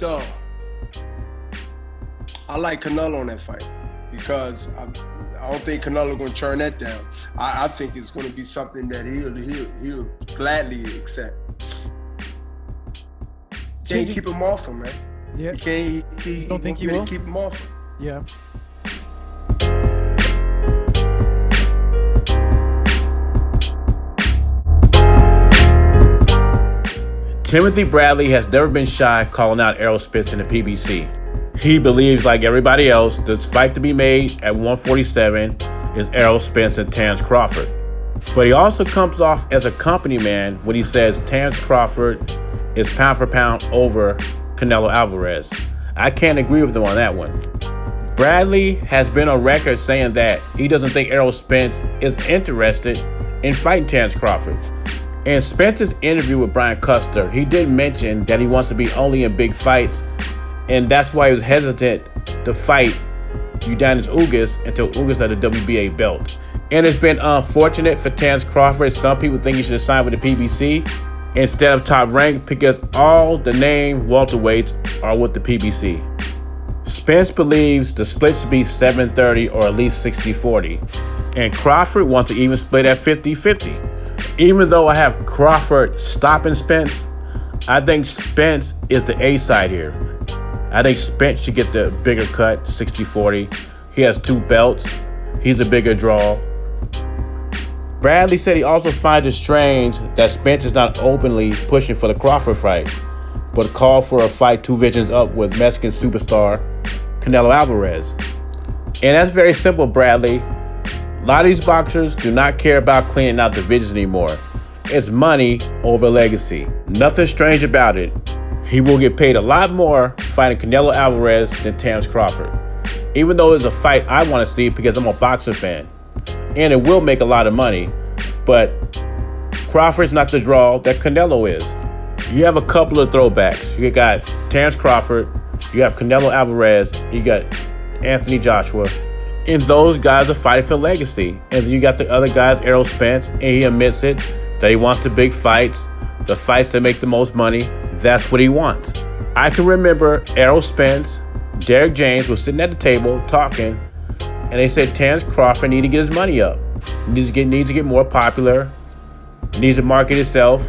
So I like Canelo on that fight because I don't think Canelo going to turn that down. I think it's going to be something that he'll gladly accept. Can't keep him off him, man. Yeah. He don't think he will keep him off him. Yeah. Timothy Bradley has never been shy calling out Errol Spence in the PBC. He believes, like everybody else, this fight to be made at 147 is Errol Spence and Terence Crawford. But he also comes off as a company man when he says Terence Crawford is pound for pound over Canelo Alvarez. I can't agree with him on that one. Bradley has been on record saying that he doesn't think Errol Spence is interested in fighting Terence Crawford. In Spence's interview with Brian Custer, he did mention that he wants to be only in big fights, and that's why he was hesitant to fight Yordenis Ugas until Ugas had the WBA belt. And it's been unfortunate for Terence Crawford. Some people think he should have signed with the PBC instead of top rank because all the named welterweights are with the PBC. Spence believes the split should be 7-30 or at least 60-40, and Crawford wants to even split at 50-50. Even though I have Crawford stopping Spence, I think Spence is the A side here. I think Spence should get the bigger cut, 60-40. He has 2 belts. He's a bigger draw. Bradley said he also finds it strange that Spence is not openly pushing for the Crawford fight, but called for a fight 2 divisions up with Mexican superstar Canelo Alvarez. And that's very simple, Bradley. A lot of these boxers do not care about cleaning out divisions anymore. It's money over legacy. Nothing strange about it. He will get paid a lot more fighting Canelo Alvarez than Terence Crawford. Even though it's a fight I want to see because I'm a boxer fan. And it will make a lot of money. But Crawford's not the draw that Canelo is. You have a couple of throwbacks. You got Terence Crawford, you have Canelo Alvarez, you got Anthony Joshua. And those guys are fighting for legacy. And then you got the other guys, Errol Spence, and he admits it, that he wants the big fights, the fights that make the most money. That's what he wants. I can remember Errol Spence, Derek James was sitting at the table talking, and they said Terence Crawford needs to get his money up. Needs to get more popular, needs to market itself,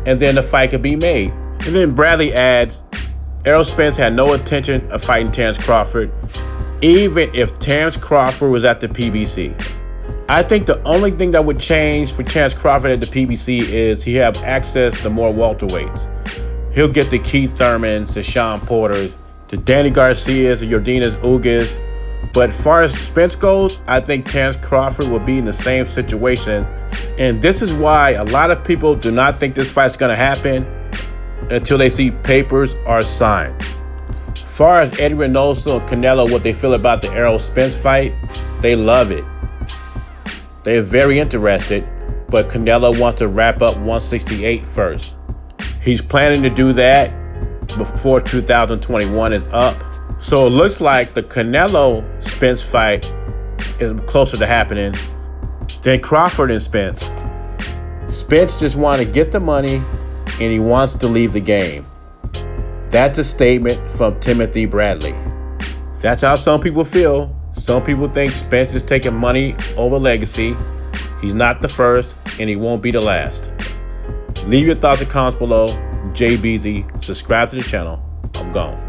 and then the fight could be made. And then Bradley adds, Errol Spence had no intention of fighting Terence Crawford, even if Terence Crawford was at the PBC. I think the only thing that would change for Terence Crawford at the PBC is he have access to more welterweights. He'll get the Keith Thurmans, the Sean Porters, the Danny Garcias, the Yordenis Ugas. But as far as Spence goes, I think Terence Crawford will be in the same situation. And this is why a lot of people do not think this fight's going to happen until they see papers are signed. As far as Eddie Reynoso and Canelo, what they feel about the Errol Spence fight, they love it. They're very interested, but Canelo wants to wrap up 168 first. He's planning to do that before 2021 is up. So it looks like the Canelo-Spence fight is closer to happening than Crawford and Spence. Spence just wants to get the money and he wants to leave the game. That's a statement from Timothy Bradley. That's how some people feel. Some people think Spence is taking money over legacy. He's not the first and he won't be the last. Leave your thoughts and comments below. JBZ, subscribe to the channel. I'm gone.